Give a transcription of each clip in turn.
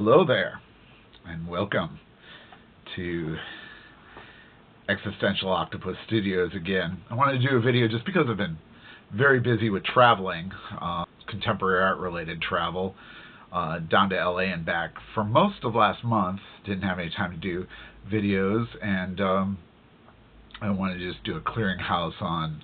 Hello there, and welcome to Existential Octopus Studios again. I wanted to do a video just because I've been very busy with traveling, contemporary art related travel, down to LA and back for most of last month. Didn't have any time to do videos, and I wanted to just do a clearinghouse on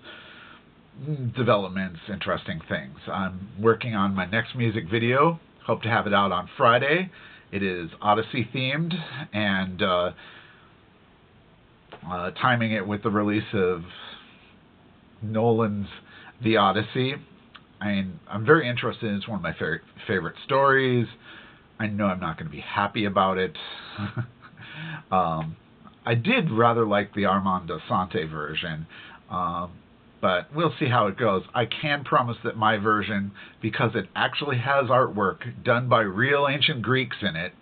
developments, interesting things. I'm working on my next music video. Hope to have it out on Friday. It is Odyssey themed, and timing it with the release of Nolan's The Odyssey. I'm very interested in it. It's one of my favorite stories. I know I'm not going to be happy about it. I did rather like the Armand Assante version, but we'll see how it goes. I can promise that my version, because it actually has artwork done by real ancient Greeks in it,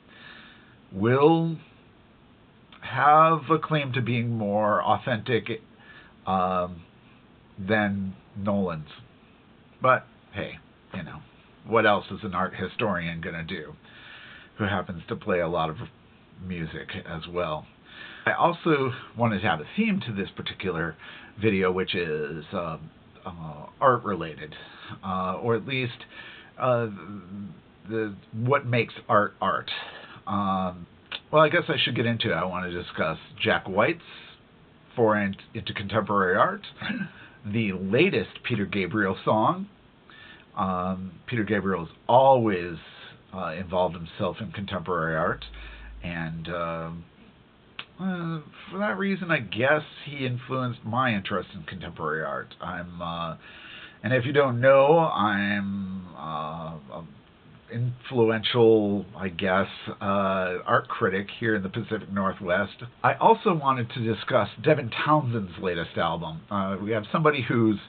will have a claim to being more authentic than Nolan's. But hey, you know, what else is an art historian going to do, who happens to play a lot of music as well? I also wanted to have a theme to this particular video, which is art related, or at least what makes art art. Well, I guess I should get into it. I want to discuss Jack White's foray into contemporary art, the latest Peter Gabriel song. Peter Gabriel has always involved himself in contemporary art, and for that reason, I guess he influenced my interest in contemporary art. And if you don't know, I'm influential, I guess, art critic here in the Pacific Northwest. I also wanted to discuss Devin Townsend's latest album. We have somebody who's,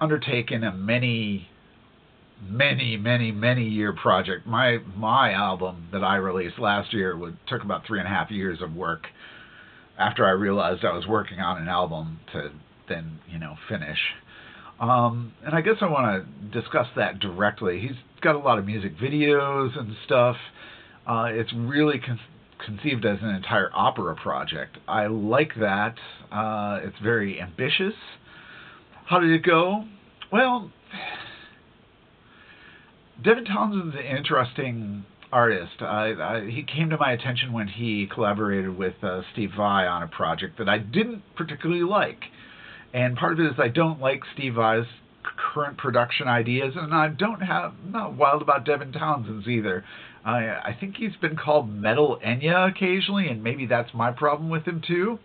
undertaken a many year project. My album that I released last year took about 3.5 years of work after I realized I was working on an album to then finish. And I guess I want to discuss that directly. He's got a lot of music videos and stuff. It's really conceived as an entire opera project. I like that. It's very ambitious. How did it go? Well, Devin Townsend's an interesting artist. He came to my attention when he collaborated with Steve Vai on a project that I didn't particularly like. And part of it is I don't like Steve Vai's current production ideas, and I'm not wild about Devin Townsend's either. I think he's been called Metal Enya occasionally, and maybe that's my problem with him too.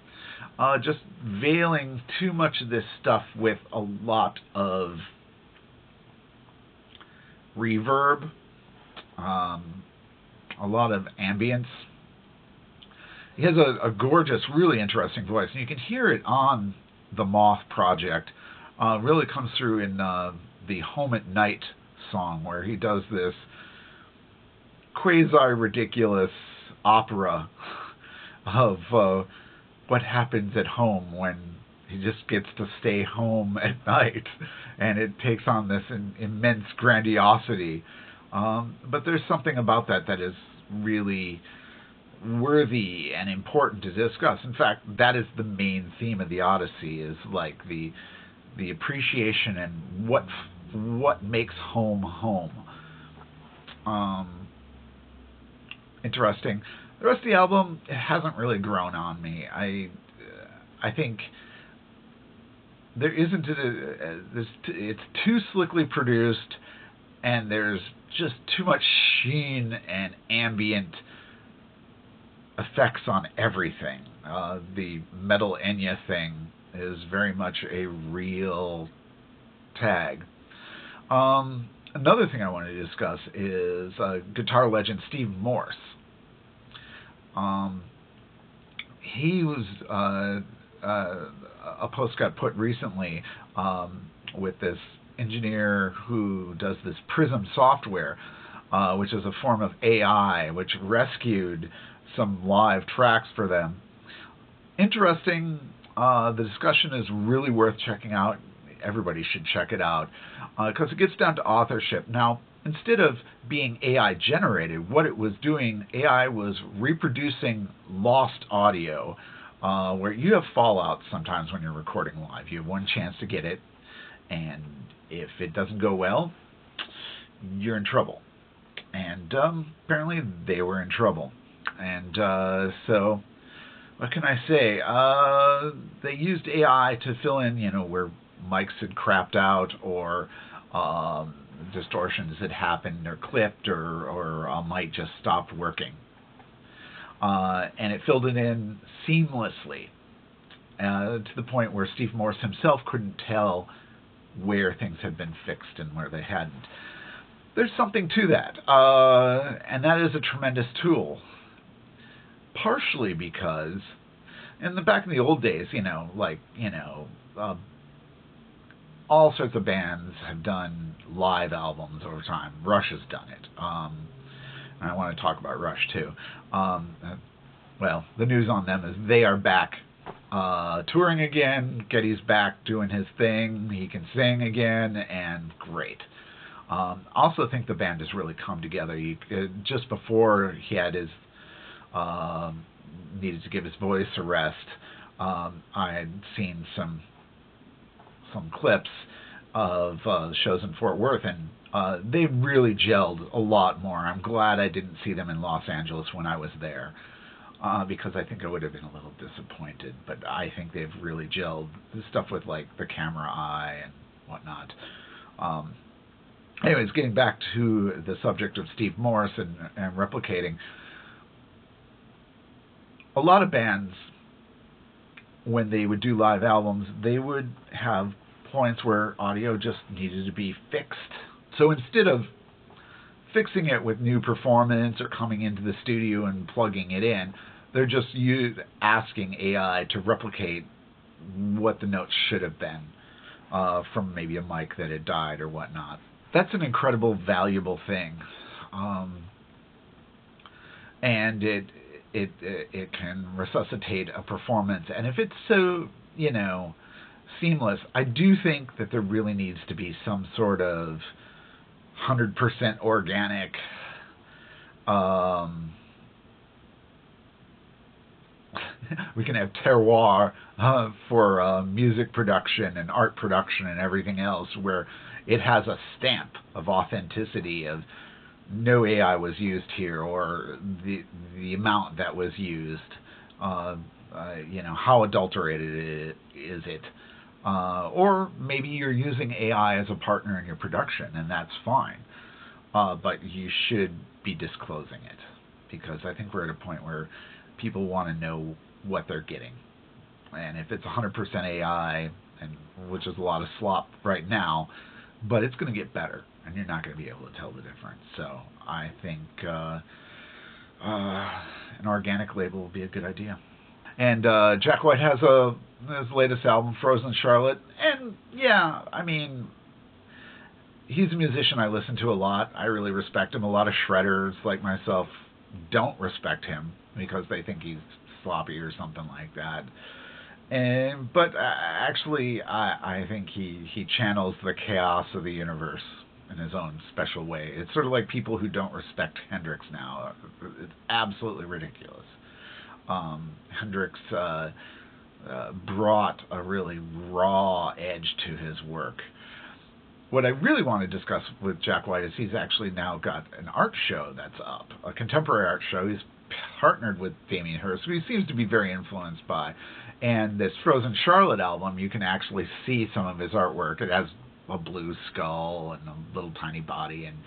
Just veiling too much of this stuff with a lot of reverb, a lot of ambience. He has a gorgeous, really interesting voice, and you can hear it on the Moth project. Really comes through in the Home at Night song, where he does this quasi-ridiculous opera of what happens at home when he just gets to stay home at night, and it takes on this immense grandiosity. But there's something about that is really worthy and important to discuss. In fact, that is the main theme of the Odyssey, is like the appreciation and what makes home home. Interesting. The rest of the album, it hasn't really grown on me. I think there isn't it's too slickly produced, and there's just too much sheen and ambient effects on everything. The Metal Enya thing is very much a real tag. Another thing I want to discuss is guitar legend Steve Morse. He was a post got put recently with this engineer who does this Prism software, which is a form of AI which rescued some live tracks for them. Interesting. The discussion is really worth checking out. Everybody should check it out because it gets down to authorship. Now, instead of being AI generated, what it was doing, AI was reproducing lost audio, where you have fallout sometimes when you're recording live. You have one chance to get it, and if it doesn't go well, you're in trouble. And apparently they were in trouble. And so, what can I say? They used AI to fill in, where mics had crapped out, or distortions had happened or clipped, or a mic just stopped working. And it filled it in seamlessly, to the point where Steve Morse himself couldn't tell where things had been fixed and where they hadn't. There's something to that, and that is a tremendous tool. Partially because, back in the old days, all sorts of bands have done live albums over time. Rush has done it. And I want to talk about Rush too. Well, the news on them is they are back touring again. Geddy's back doing his thing. He can sing again, and great. Also think the band has really come together. Just before he had his needed to give his voice a rest, I had seen some clips of shows in Fort Worth, and they really gelled a lot more. I'm glad I didn't see them in Los Angeles when I was there, because I think I would have been a little disappointed. But I think they've really gelled. The stuff with like the camera eye and whatnot. Anyways, getting back to the subject of Steve Morse and replicating, a lot of bands, when they would do live albums, they would have points where audio just needed to be fixed. So instead of fixing it with new performance or coming into the studio and plugging it in, they're just asking AI to replicate what the notes should have been from maybe a mic that had died or whatnot. That's an incredible, valuable thing, and it can resuscitate a performance. And if it's so, seamless, I do think that there really needs to be some sort of 100% organic we can have terroir for music production and art production and everything else, where it has a stamp of authenticity, of no AI was used here, or the amount that was used, how adulterated is it, or maybe you're using AI as a partner in your production, and that's fine, but you should be disclosing it, because I think we're at a point where people want to know what they're getting. And if it's 100% AI, and which is a lot of slop right now, but it's going to get better, and you're not going to be able to tell the difference. So I think an organic label will be a good idea. And Jack White has his latest album, Frozen Charlotte, and yeah, I mean, he's a musician I listen to a lot. I really respect him. A lot of shredders like myself don't respect him because they think he's sloppy or something like that. But actually, I think he channels the chaos of the universe in his own special way. It's sort of like people who don't respect Hendrix now. It's absolutely ridiculous. Hendrix brought a really raw edge to his work. What I really want to discuss with Jack White is he's actually now got an art show that's up, a contemporary art show. He's partnered with Damien Hirst, who he seems to be very influenced by. And this Frozen Charlotte album, you can actually see some of his artwork. It has a blue skull and a little tiny body, and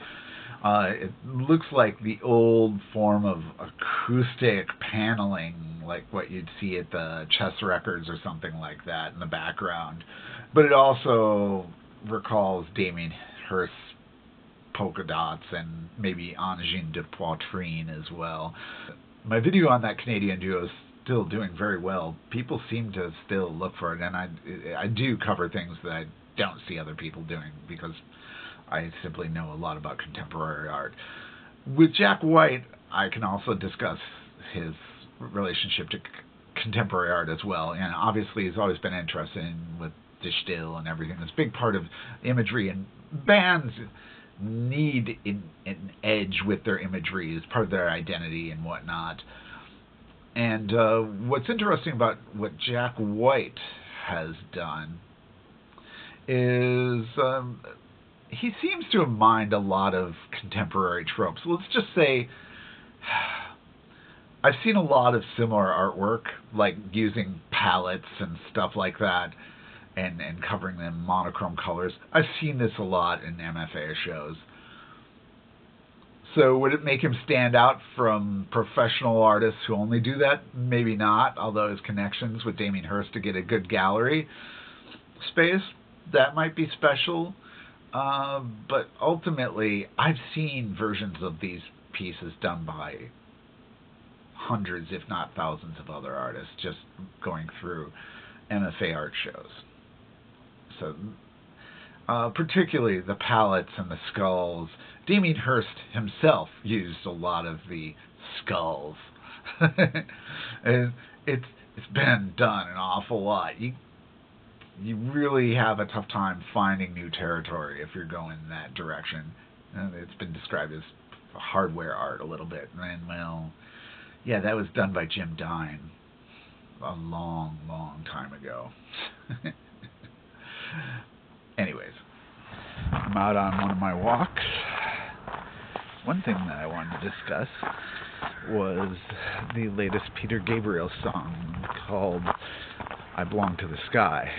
it looks like the old form of acoustic paneling, like what you'd see at the Chess Records or something like that in the background. But it also recalls Damien Hirst's polka dots and maybe Angine de Poitrine as well. My video on that Canadian duo is still doing very well. People seem to still look for it, and I do cover things that I don't see other people doing because I simply know a lot about contemporary art. With Jack White, I can also discuss his relationship to contemporary art as well, and obviously he's always been interested in with De Stijl and everything. It's a big part of imagery, and bands need an edge with their imagery as part of their identity and whatnot. And what's interesting about what Jack White has done is he seems to have mined a lot of contemporary tropes. Let's just say I've seen a lot of similar artwork, like using palettes and stuff like that, and covering them monochrome colors. I've seen this a lot in MFA shows. So would it make him stand out from professional artists who only do that? Maybe not, although his connections with Damien Hirst to get a good gallery space, that might be special. But ultimately, I've seen versions of these pieces done by hundreds, if not thousands, of other artists just going through MFA art shows. So particularly the palettes and the skulls. Damien Hirst himself used a lot of the skulls. And it's been done an awful lot. You really have a tough time finding new territory if you're going in that direction. And it's been described as hardware art a little bit. And well, yeah, that was done by Jim Dine a long, long time ago. Anyways, I'm out on one of my walks. One thing that I wanted to discuss was the latest Peter Gabriel song called I Belong to the Sky.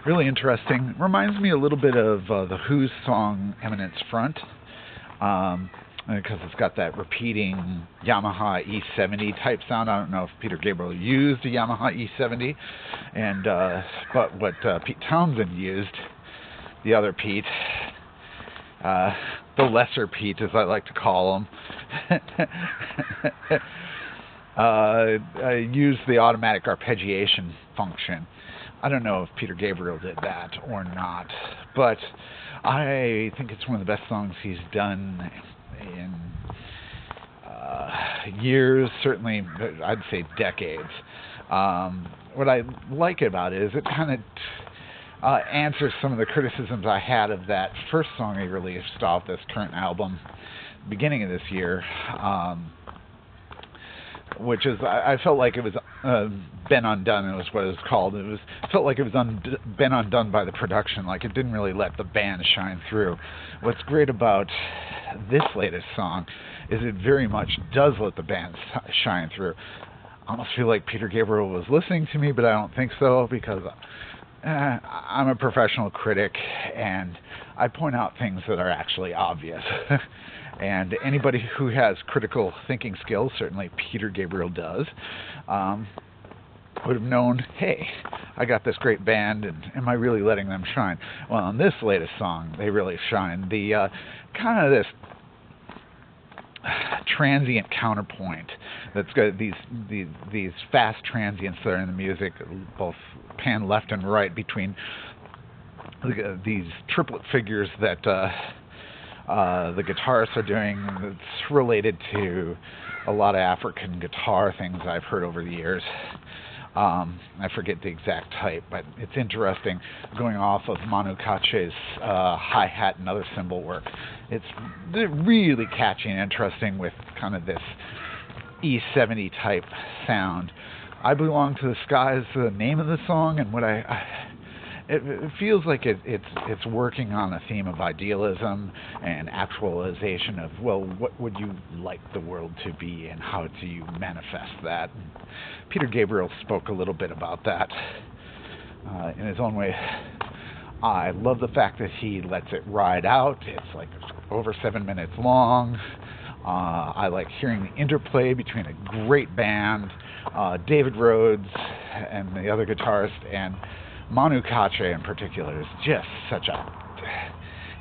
Really interesting. Reminds me a little bit of the Who's song Eminence Front, because it's got that repeating Yamaha E70 type sound. I don't know if Peter Gabriel used a Yamaha E70, and but what Pete Townsend used, the other Pete, the lesser Pete, as I like to call him, used the automatic arpeggiation function. I don't know if Peter Gabriel did that or not, but I think it's one of the best songs he's done in years, certainly I'd say decades. What I like about it is it kind of answers some of the criticisms I had of that first song he released off this current album, beginning of this year, which is, I felt like it was been undone. It was what it was called. Felt like it was been undone by the production. Like it didn't really let the band shine through. What's great about this latest song is it very much does let the band shine through. I almost feel like Peter Gabriel was listening to me, but I don't think so, because I'm a professional critic and I point out things that are actually obvious. And anybody who has critical thinking skills, certainly Peter Gabriel does, would have known, hey, I got this great band, and am I really letting them shine? Well, on this latest song, they really shine. The kind of this transient counterpoint that's got these fast transients that are in the music, both pan left and right between these triplet figures that the guitarists are doing. It's related to a lot of African guitar things I've heard over the years. I forget the exact type, but it's interesting, going off of Manu Katche's hi-hat and other cymbal work. It's really catchy and interesting with kind of this E70 type sound. I Belong to the Sky is the name of the song, and what it feels like it's working on a theme of idealism and actualization of, well, what would you like the world to be and how do you manifest that? And Peter Gabriel spoke a little bit about that in his own way. I love the fact that he lets it ride out. It's like over 7 minutes long. I like hearing the interplay between a great band, David Rhodes and the other guitarist, and Manu Katche in particular is just such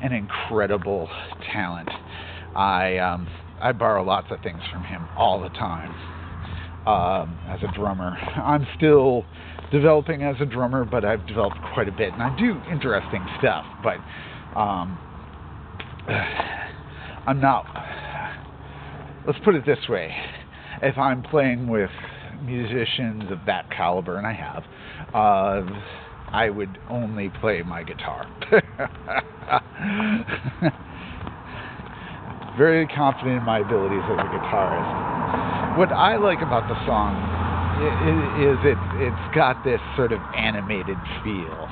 an incredible talent. I borrow lots of things from him all the time as a drummer. I'm still developing as a drummer, but I've developed quite a bit, and I do interesting stuff, but I'm not, let's put it this way, if I'm playing with musicians of that caliber, and I have, I would only play my guitar. very confident in my abilities as a guitarist. What I like about the song is it's got this sort of animated feel.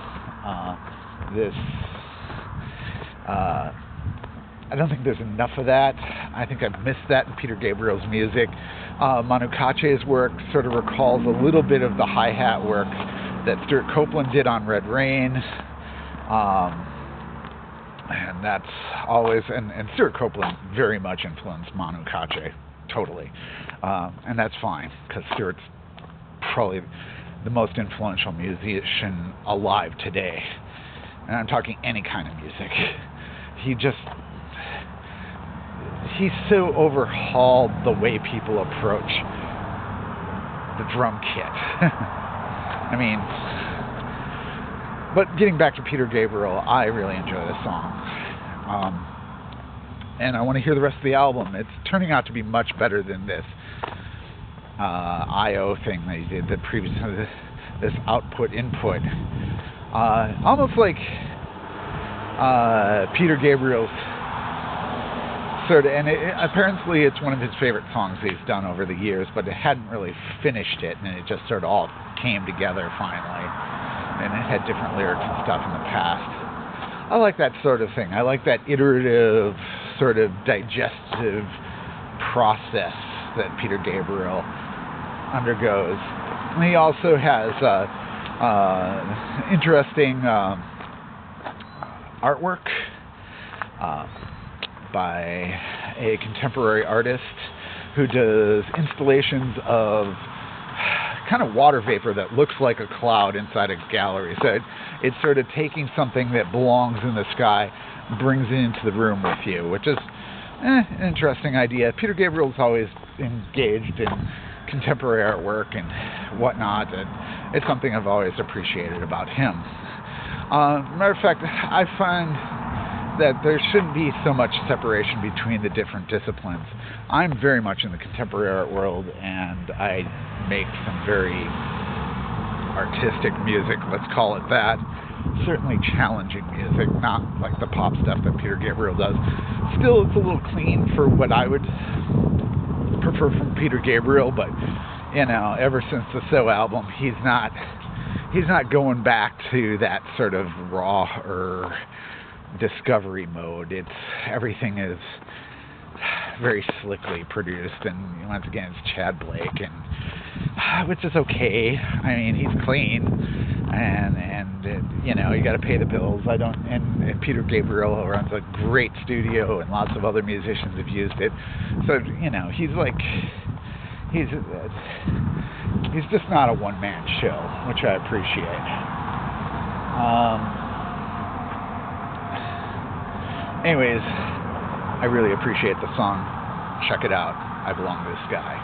I don't think there's enough of that. I think I've missed that in Peter Gabriel's music. Manu Katche's work sort of recalls a little bit of the hi-hat work that Stuart Copeland did on Red Rain. And that's always, and Stuart Copeland very much influenced Manu Katche, totally. And that's fine, because Stuart's probably the most influential musician alive today. And I'm talking any kind of music. He's so overhauled the way people approach the drum kit. I mean, but getting back to Peter Gabriel, I really enjoy this song. And I want to hear the rest of the album. It's turning out to be much better than this I.O. thing that he did, the previous, this output-input. Almost like Peter Gabriel's sort of, and apparently it's one of his favorite songs he's done over the years, but it hadn't really finished it, and it just sort of all came together finally, and it had different lyrics and stuff in the past. I like that sort of thing. I like that iterative, sort of digestive process that Peter Gabriel undergoes. And he also has interesting artwork by a contemporary artist who does installations of kind of water vapor that looks like a cloud inside a gallery. So it's sort of taking something that belongs in the sky, brings it into the room with you, which is an interesting idea. Peter Gabriel's always engaged in contemporary artwork and whatnot, and it's something I've always appreciated about him. Matter of fact, I find that there shouldn't be so much separation between the different disciplines. I'm very much in the contemporary art world, and I make some very artistic music, let's call it that. Certainly challenging music, not like the pop stuff that Peter Gabriel does. Still, it's a little clean for what I would prefer from Peter Gabriel, but you know, ever since the So album, he's not going back to that sort of raw or discovery mode. Everything is very slickly produced, and once again, it's Chad Blake, and which is okay. I mean, he's clean, and you know, you got to pay the bills. And Peter Gabriel runs a great studio, and lots of other musicians have used it. So you know, he's just not a one-man show, which I appreciate. Anyways, I really appreciate the song. Check it out. I Belong to This Guy.